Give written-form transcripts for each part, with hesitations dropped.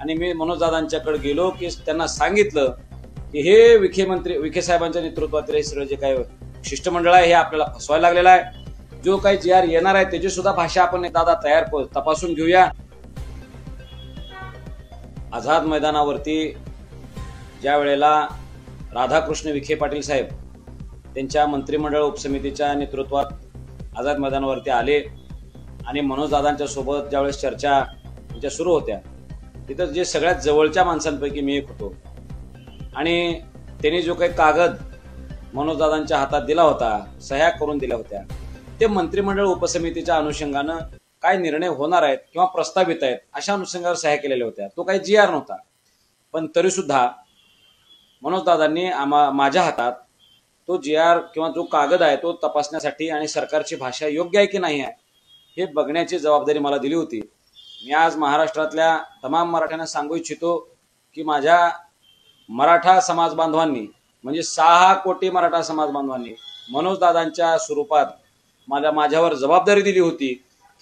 आणि मी मनोजदादांच्याकडे गेलो की त्यांना सांगितलं की हे विखे साहेबांच्या नेतृत्वातील हे सगळं जे काही शिष्टमंडळ आहे हे आपल्याला फसवायला लागलेलं आहे. जो काही GR येणार आहे त्याची सुद्धा भाषा आपण दादा तयार तपासून घेऊया. आझाद मैदानावरती ज्या वेळेला राधाकृष्ण विखे पाटील साहेब त्यांच्या मंत्रिमंडळ उपसमितीच्या नेतृत्वात आझाद मैदानावरती आले आणि मनोजदादांच्या सोबत ज्यावेळेस चर्चा त्यांच्या सुरू होत्या तिथं जे सगळ्यात जवळच्या माणसांपैकी मी एक होतो आणि त्यांनी जो काही कागद मनोजदादांच्या हातात दिला होता, सह्या करून दिल्या होत्या, ते मंत्रिमंडळ उपसमितीच्या अनुषंगानं काय निर्णय होणार आहेत किंवा प्रस्तावित आहेत अशा अनुषंगावर सह्या केलेल्या होत्या. तो काही GR नव्हता, पण तरी सुद्धा मनोजदादांनी माझ्या हातात तो GR किंवा जो कागद आहे तो तपासण्यासाठी आणि सरकारची भाषा योग्य आहे की नाही आहे हे बघण्याची जबाबदारी मला दिली होती. मी आज महाराष्ट्रातल्या तमाम मराठ्यांना सांगू इच्छितो की माझ्या मराठा समाज बांधवांनी म्हणजे 6 कोटी मराठा समाज बांधवांनी मनोजदादांच्या स्वरूपात माझ्यावर जबाबदारी दिली होती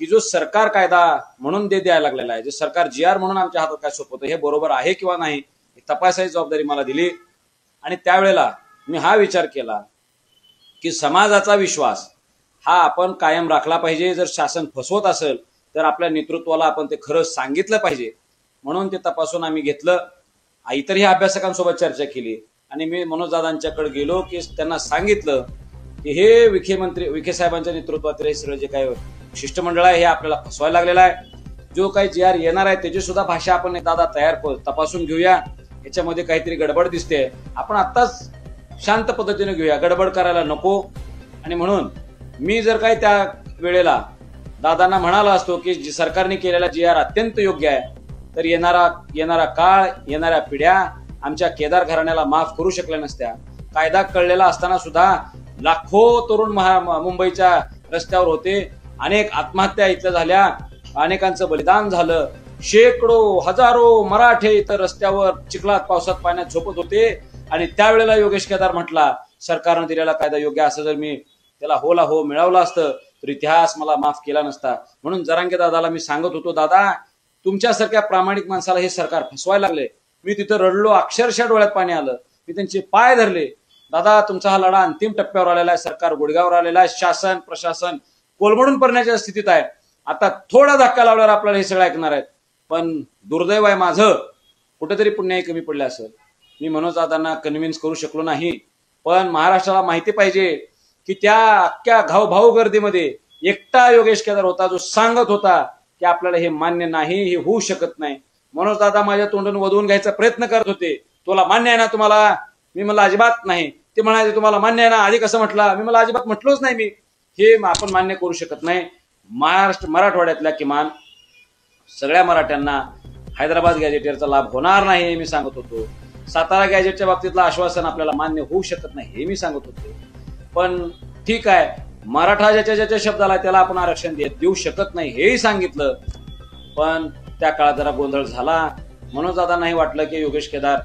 की जो सरकार कायदा म्हणून द्यायला लागलेला आहे, जे सरकार GR म्हणून आमच्या हातात काय सोपवतं हे बरोबर आहे किंवा नाही हे तपासायची जबाबदारी मला दिली. आणि त्यावेळेला मी हा विचार केला की समाजाचा विश्वास हा आपण कायम राखला पाहिजे. जर शासन फसवत असेल तर आपल्या नेतृत्वाला आपण ते खरं सांगितलं पाहिजे. म्हणून ते तपासून आम्ही घेतलं. इतरही अभ्यासकांसोबत चर्चा केली आणि मी मनोजदादांच्याकडे गेलो की त्यांना सांगितलं की हे विखे साहेबांच्या नेतृत्वातील हे सगळं जे काही शिष्टमंडळ आहे हे आपल्याला फसवायला लागलेलं आहे. जो काही GR येणार आहे त्याची सुद्धा भाषा आपण दादा तयार तपासून घेऊया. याच्यामध्ये काहीतरी गडबड दिसते, आपण आत्ताच शांत पद्धतीने घेऊया, गडबड करायला नको. आणि म्हणून मी जर काही त्या वेळेला दादांना म्हणाला असतो की सरकारने केलेला GR अत्यंत योग्य आहे तर येणारा काळ, येणाऱ्या पिढ्या आमच्या केदार घराण्याला माफ करू शकल्या नसत्या. कायदा कळलेला असताना सुद्धा लाखो तरुण मुंबईच्या रस्त्यावर होते, अनेक आत्महत्या इथं झाल्या, अनेकांचं बलिदान झालं, शेकडो हजारो मराठे इथं रस्त्यावर चिखलात पावसात पाण्यात झोपत होते. आणि त्यावेळेला योगेश केदार म्हटला सरकारनं दिलेला कायदा योग्य, असं जर मी त्याला होला हो मिळवलं असतं तर इतिहास मला माफ केला नसता. म्हणून जरांगे दादाला मी सांगत होतो, दादा तुमच्यासारख्या प्रामाणिक माणसाला हे सरकार फसवायला लागले. मी तिथं रडलो, अक्षरशः डोळ्यात पाणी आलं. मी त्यांचे पाय धरले, दादा तुमचा हा लढा अंतिम टप्प्यावर आलेला आहे, सरकार गुडघ्यावर आलेला आहे, शासन प्रशासन कोलमडून पडण्याच्या स्थितीत आहे. आता थोडा धक्का लावल्यावर आपल्याला हे सगळं ऐकणार आहेत. पण दुर्दैव आहे माझं, कुठेतरी पुण्याही कमी पडले असेल. मी मनोजदादांना कन्व्हिन्स करू शकलो नाही. पण महाराष्ट्राला माहिती पाहिजे की त्या अख्ख्या घावभाऊ गर्दीमध्ये एकटा योगेश केदार होता जो सांगत होता की आपल्याला हे मान्य नाही, हे होऊ शकत नाही. मनोजदादा माझ्या तोंडून वधवून घ्यायचा प्रयत्न करत होते, तुला मान्य आहे ना तुम्हाला? मी म्हणलं अजिबात नाही. ते म्हणाले तुम्हाला मान्य आहे ना? आधी कसं म्हटलं? मी मला अजिबात म्हटलोच नाही. मी हे आपण मान्य करू शकत नाही. मराठवाड्यातल्या किमान सगळ्या मराठ्यांना हैदराबाद गॅजेटियरचा लाभ होणार नाही हे मी सांगत होतो. सातारा गॅजेटच्या बाबतीतलं आश्वासन आपल्याला मान्य होऊ शकत नाही हे मी सांगत होतो. पण ठीक आहे, मराठा ज्याच्या शब्दाला त्याला आपण आरक्षण देऊ शकत नाही हेही सांगितलं. पण त्या काळात जरा गोंधळ झाला. मनोजदादांनाही वाटलं की योगेश केदार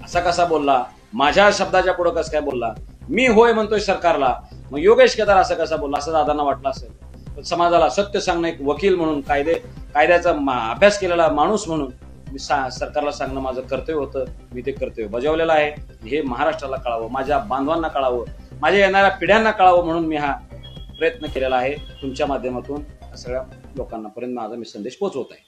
असा कसा बोलला, माझ्या शब्दाच्या पुढे कसं काय बोलला, मी होय म्हणतोय सरकारला, मग योगेश केदार असं कसा बोलला असं दादांना वाटलं असेल. पण समाजाला सत्य सांगणं एक वकील म्हणून, कायद्याचा अभ्यास केलेला माणूस म्हणून मी सरकारला सांगणं माझं कर्तव्य होतं. मी ते कर्तव्य बजावलेलं आहे. हे महाराष्ट्राला कळावं, माझ्या बांधवांना कळावं, माझ्या येणाऱ्या पिढ्यांना कळावं म्हणून मी हा प्रयत्न केलेला आहे. तुमच्या माध्यमातून सगळ्या लोकांना पर्यंत माझा मी संदेश पोहोचवत आहे.